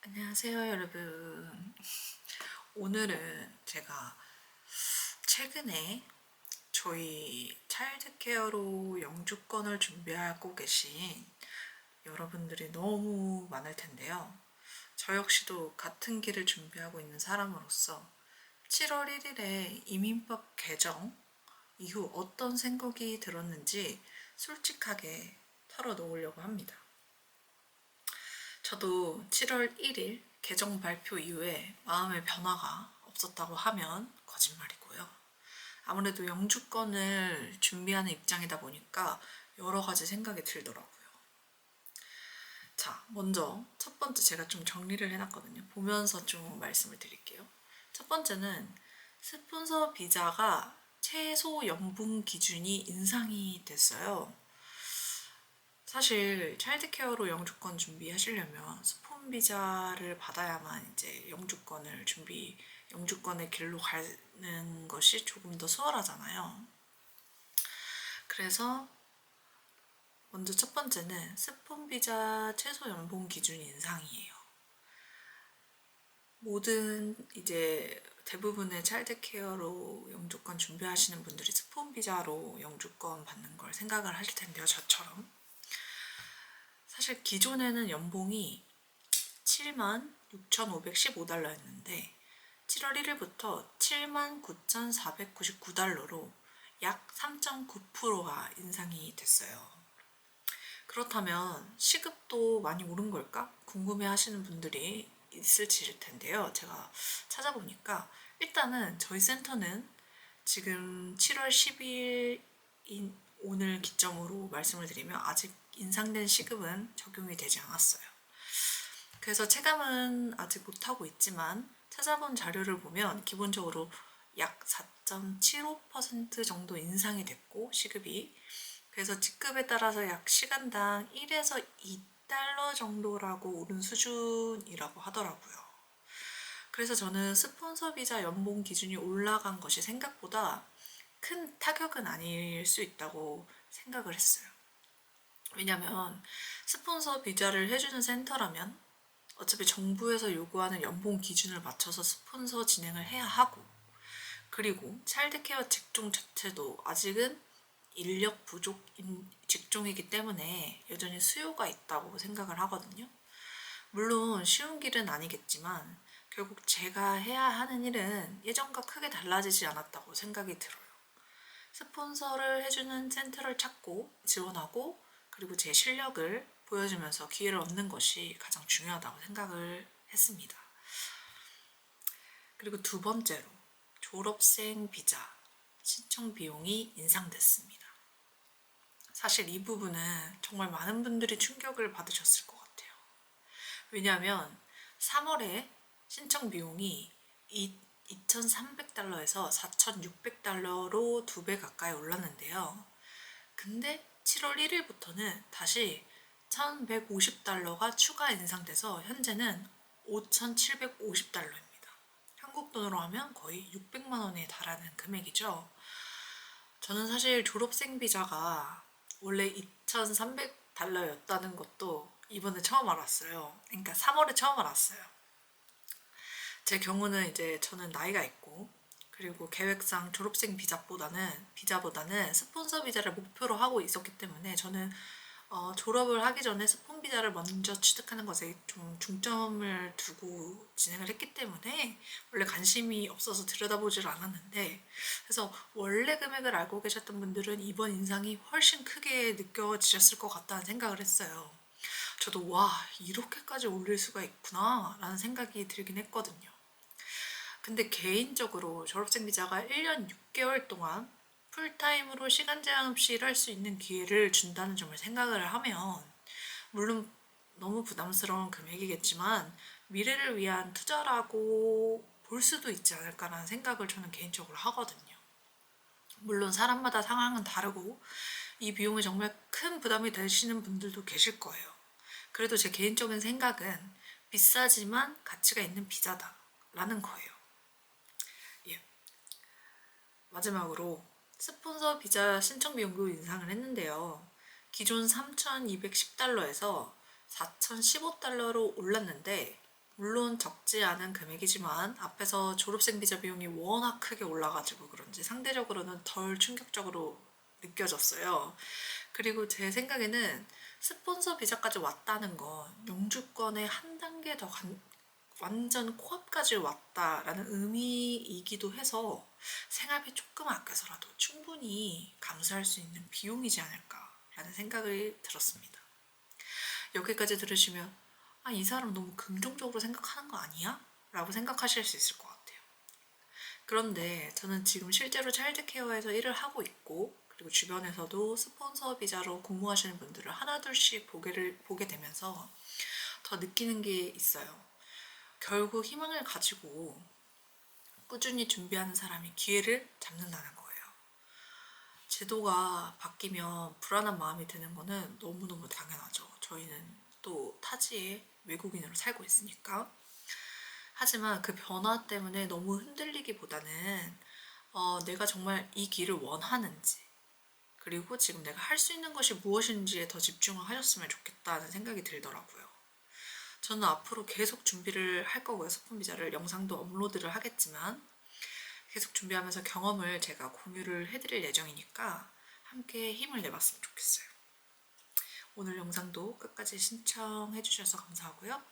안녕하세요, 여러분. 오늘은 제가 최근에 저희 차일드 케어로 영주권을 준비하고 계신 여러분들이 너무 많을 텐데요. 저 역시도 같은 길을 준비하고 있는 사람으로서 7월 1일에 이민법 개정 이후 어떤 생각이 들었는지 솔직하게 털어놓으려고 합니다. 저도 7월 1일 개정 발표 이후에 마음의 변화가 없었다고 하면 거짓말이고요. 아무래도 영주권을 준비하는 입장이다 보니까 여러 가지 생각이 들더라고요. 자, 먼저 첫 번째 제가 좀 정리를 해놨거든요. 보면서 좀 말씀을 드릴게요. 첫 번째는 스폰서 비자가 최소 연봉 기준이 인상이 됐어요. 사실 차일드 케어로 영주권 준비하시려면 스폰 비자를 받아야만 이제 영주권의 길로 가는 것이 조금 더 수월하잖아요. 그래서 먼저 첫 번째는 스폰 비자 최소 연봉 기준 인상이에요. 모든 이제 대부분의 차일드 케어로 영주권 준비하시는 분들이 스폰 비자로 영주권 받는 걸 생각을 하실 텐데요, 저처럼. 사실 기존에는 연봉이 76,515달러였는데 7월 1일부터 79,499달러로 약 3.9%가 인상이 됐어요. 그렇다면 시급도 많이 오른 걸까? 궁금해 하시는 분들이 있을지 텐데요. 제가 찾아보니까 일단은 저희 센터는 지금 7월 10일인 오늘 기점으로 말씀을 드리면 아직 인상된 시급은 적용이 되지 않았어요. 그래서 체감은 아직 못하고 있지만 찾아본 자료를 보면 기본적으로 약 4.75% 정도 인상이 됐고 시급이 그래서 직급에 따라서 약 시간당 1에서 2달러 정도라고 오른 수준이라고 하더라고요. 그래서 저는 스폰서 비자 연봉 기준이 올라간 것이 생각보다 큰 타격은 아닐 수 있다고 생각을 했어요. 왜냐면 스폰서 비자를 해주는 센터라면 어차피 정부에서 요구하는 연봉 기준을 맞춰서 스폰서 진행을 해야 하고 그리고 차일드케어 직종 자체도 아직은 인력 부족 직종이기 때문에 여전히 수요가 있다고 생각을 하거든요. 물론 쉬운 길은 아니겠지만 결국 제가 해야 하는 일은 예전과 크게 달라지지 않았다고 생각이 들어요. 스폰서를 해주는 센터를 찾고 지원하고 그리고 제 실력을 보여주면서 기회를 얻는 것이 가장 중요하다고 생각을 했습니다. 그리고 두 번째로 졸업생 비자 신청 비용이 인상됐습니다. 사실 이 부분은 정말 많은 분들이 충격을 받으셨을 것 같아요. 왜냐하면 3월에 신청 비용이 2,300달러에서 4,600달러로 2배 가까이 올랐는데요. 근데 7월 1일부터는 다시 1,150달러가 추가 인상돼서 현재는 5,750달러입니다. 한국 돈으로 하면 거의 600만 원에 달하는 금액이죠. 저는 사실 졸업생 비자가 원래 2,300달러였다는 것도 이번에 처음 알았어요. 그러니까 3월에 처음 알았어요. 제 경우는 이제 저는 나이가 있고 그리고 계획상 졸업생 비자보다는 스폰서 비자를 목표로 하고 있었기 때문에 저는 졸업을 하기 전에 스폰 비자를 먼저 취득하는 것에 좀 중점을 두고 진행을 했기 때문에 원래 관심이 없어서 들여다보질 않았는데 그래서 원래 금액을 알고 계셨던 분들은 이번 인상이 훨씬 크게 느껴지셨을 것 같다는 생각을 했어요. 저도 와 이렇게까지 올릴 수가 있구나 라는 생각이 들긴 했거든요. 근데 개인적으로 졸업생 비자가 1년 6개월 동안 풀타임으로 시간 제한 없이 일할 수 있는 기회를 준다는 점을 생각을 하면 물론 너무 부담스러운 금액이겠지만 미래를 위한 투자라고 볼 수도 있지 않을까라는 생각을 저는 개인적으로 하거든요. 물론 사람마다 상황은 다르고 이 비용이 정말 큰 부담이 되시는 분들도 계실 거예요. 그래도 제 개인적인 생각은 비싸지만 가치가 있는 비자다라는 거예요. 예. 마지막으로 스폰서 비자 신청 비용도 인상을 했는데요. 기존 3,210달러에서 4,015달러로 올랐는데 물론 적지 않은 금액이지만 앞에서 졸업생 비자 비용이 워낙 크게 올라가지고 그런지 상대적으로는 덜 충격적으로 느껴졌어요. 그리고 제 생각에는 스폰서 비자까지 왔다는 건 영주권에 한 단계 더 완전 코앞까지 왔다라는 의미이기도 해서 생활비 조금 아껴서라도 충분히 감수할 수 있는 비용이지 않을까라는 생각이 들었습니다. 여기까지 들으시면 이 사람 너무 긍정적으로 생각하는 거 아니야? 라고 생각하실 수 있을 것 같아요. 그런데 저는 지금 실제로 차일드케어에서 일을 하고 있고 그리고 주변에서도 스폰서 비자로 근무하시는 분들을 하나둘씩 보게 되면서 더 느끼는 게 있어요. 결국 희망을 가지고 꾸준히 준비하는 사람이 기회를 잡는다는 거예요. 제도가 바뀌면 불안한 마음이 드는 거는 너무너무 당연하죠. 저희는 또 타지에 외국인으로 살고 있으니까. 하지만 그 변화 때문에 너무 흔들리기보다는 내가 정말 이 길을 원하는지 그리고 지금 내가 할 수 있는 것이 무엇인지에 더 집중을 하셨으면 좋겠다는 생각이 들더라고요. 저는 앞으로 계속 준비를 할 거고요. 스폰 비자를 영상도 업로드를 하겠지만 계속 준비하면서 경험을 제가 공유를 해드릴 예정이니까 함께 힘을 내봤으면 좋겠어요. 오늘 영상도 끝까지 신청해 주셔서 감사하고요.